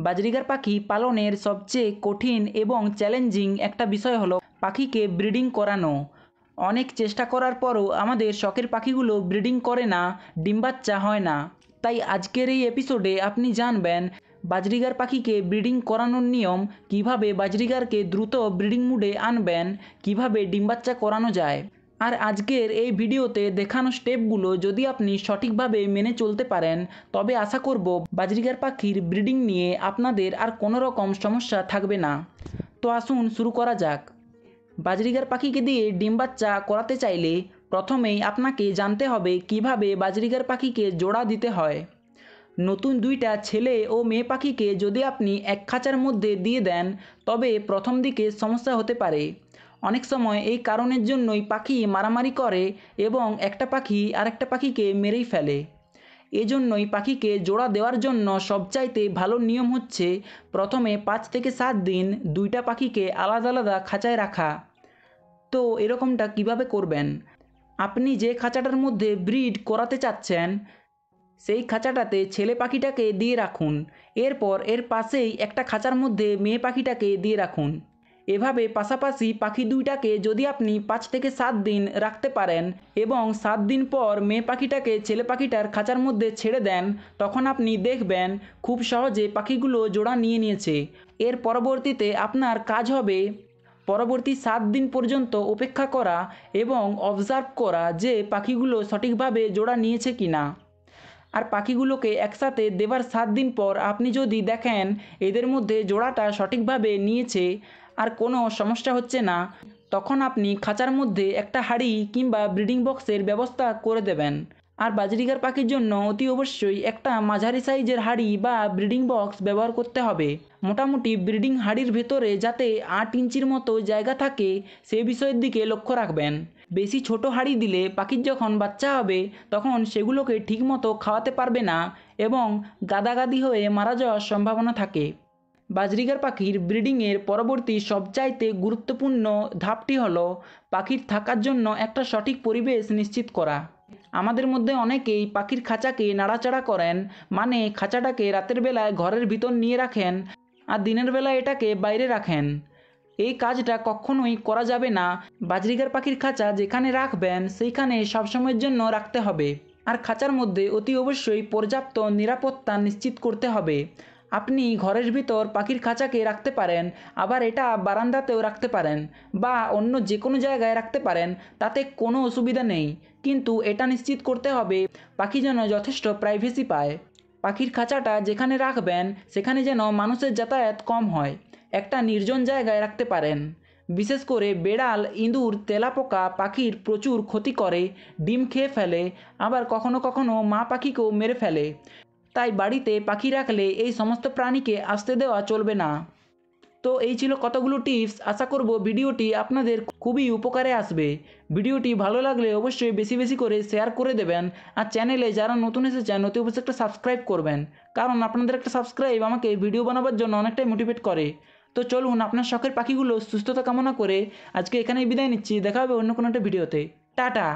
Budgerigar পাখি পালনের সবচেয়ে কঠিন এবং চ্যালেঞ্জিং একটা বিষয় হলো পাখিকে ব্রিডিং করানো। অনেক চেষ্টা করার পরও আমাদের শখের পাখিগুলো ব্রিডিং করে না, ডিম বাচ্চা হয় না। তাই আজকের এই এপিসোডে আপনি জানবেন বাজরিগার পাখিকে ব্রিডিং করানোর নিয়ম, কিভাবে বাজরিগারকে দ্রুত ব্রিডিং মুডে আনবেন, কিভাবে ডিম বাচ্চা করানো যায়। আর আজকের এই ভিডিওতে দেখানো স্টেপগুলো যদি আপনি সঠিকভাবে মেনে চলতে পারেন তবে আশা করব বাজরিগার পাখির ব্রিডিং নিয়ে আপনাদের আর কোনো রকম সমস্যা থাকবে না। তো আসুন শুরু করা যাক। বাজরিগার পাখিকে দিয়ে ডিম বাচ্চা করাতে চাইলে প্রথমেই আপনাকে জানতে হবে কিভাবে বাজরিগার পাখিকে জোড়া দিতে হয়। নতুন দুইটা ছেলে ও মেয়ে পাখিকে যদি আপনি এক খাঁচার মধ্যে দিয়ে দেন তবে প্রথম দিকে সমস্যা হতে পারে। অনেক সময় এই কারণের জন্যই পাখি মারামারি করে এবং একটা পাখি আরেকটা পাখিকে মেরেই ফেলে। এজন্যই পাখিকে জোড়া দেওয়ার জন্য সবচাইতে ভালো নিয়ম হচ্ছে প্রথমে 5 থেকে 7 দিন দুইটা পাখিকে আলাদা আলাদা খাঁচায় রাখা। তো এরকমটা কিভাবে করবেন? আপনি যে খাঁচাটার মধ্যে ব্রিড করাতে চাচ্ছেন সেই খাঁচাটাতে ছেলে পাখিটাকে দিয়ে রাখুন, এরপর এর পাশেই একটা খাঁচার মধ্যে মেয়ে পাখিটাকে দিয়ে রাখুন। এভাবে পাশাপাশি পাখি দুইটাকে যদি আপনি 5 থেকে 7 দিন রাখতে পারেন এবং 7 দিন পর মেয়ে পাখিটাকে ছেলে পাখিটার খাঁচার মধ্যে ছেড়ে দেন, তখন আপনি দেখবেন খুব সহজে পাখিগুলো জোড়া নিয়ে নিয়েছে। এর পরবর্তীতে আপনার কাজ হবে পরবর্তী 7 দিন পর্যন্ত অপেক্ষা করা এবং অবজার্ভ করা যে পাখিগুলো সঠিকভাবে জোড়া নিয়েছে কিনা। আর পাখিগুলোকে একসাথে দেবার 7 দিন পর আপনি যদি দেখেন এদের মধ্যে জোড়াটা সঠিকভাবে নিয়েছে আর কোনো সমস্যা হচ্ছে না, তখন আপনি খাঁচার মধ্যে একটা হাঁড়ি কিংবা ব্রিডিং বক্সের ব্যবস্থা করে দেবেন। আর বাজরিগার পাখির জন্য অতি অবশ্যই একটা মাঝারি সাইজের হাঁড়ি বা ব্রিডিং বক্স ব্যবহার করতে হবে। মোটামুটি ব্রিডিং হাঁড়ির ভেতরে যাতে 8 ইঞ্চির মতো জায়গা থাকে সে বিষয়ের দিকে লক্ষ্য রাখবেন। বেশি ছোট হাঁড়ি দিলে পাখির যখন বাচ্চা হবে তখন সেগুলোকে ঠিকমতো খাওয়াতে পারবে না এবং গাদাগাদি হয়ে মারা যাওয়ার সম্ভাবনা থাকে। বাজরিগার পাখির ব্রিডিংয়ের পরবর্তী সবচাইতে গুরুত্বপূর্ণ ধাপটি হলো পাখির থাকার জন্য একটা সঠিক পরিবেশ নিশ্চিত করা। আমাদের মধ্যে অনেকেই পাখির খাঁচাকে নাড়াচাড়া করেন, মানে খাঁচাটাকে রাতের বেলায় ঘরের ভিতর নিয়ে রাখেন আর দিনের বেলায় এটাকে বাইরে রাখেন। এই কাজটা কখনোই করা যাবে না। বাজরিগার পাখির খাঁচা যেখানে রাখবেন সেইখানে সবসময়ের জন্য রাখতে হবে। আর খাঁচার মধ্যে অতি অবশ্যই পর্যাপ্ত নিরাপত্তা নিশ্চিত করতে হবে। আপনি ঘরের ভিতর পাখির খাঁচাকে রাখতে পারেন, আবার এটা বারান্দাতেও রাখতে পারেন বা অন্য যে কোনো জায়গায় রাখতে পারেন, তাতে কোনো অসুবিধা নেই। কিন্তু এটা নিশ্চিত করতে হবে পাখি যেন যথেষ্ট প্রাইভেসি পায়। পাখির খাঁচাটা যেখানে রাখবেন সেখানে যেন মানুষের যাতায়াত কম হয়। একটা নির্জন জায়গায় রাখতে পারেন। বিশেষ করে বেড়াল, ইঁদুর, তেলাপোকা পাখির প্রচুর ক্ষতি করে, ডিম খেয়ে ফেলে, আবার কখনো কখনো মা পাখিকেও মেরে ফেলে। তাই বাড়িতে পাখি রাখলে এই সমস্ত প্রাণীকে আসতে দেওয়া চলবে না। তো এই ছিল কতগুলো টিপস। আশা করব ভিডিওটি আপনাদের খুবই উপকারে আসবে। ভিডিওটি ভালো লাগলে অবশ্যই বেশি বেশি করে শেয়ার করে দেবেন। আর চ্যানেলে যারা নতুন এসেছেন অতি অবশ্যই একটা সাবস্ক্রাইব করবেন, কারণ আপনাদের একটা সাবস্ক্রাইব আমাকে ভিডিও বানাবার জন্য অনেকটাই মোটিভেট করে। তো চলুন আপনার শখের পাখিগুলো সুস্থতা কামনা করে আজকে এখানেই বিদায় নিচ্ছি। দেখা হবে অন্য কোনো একটা ভিডিওতে। টাটা।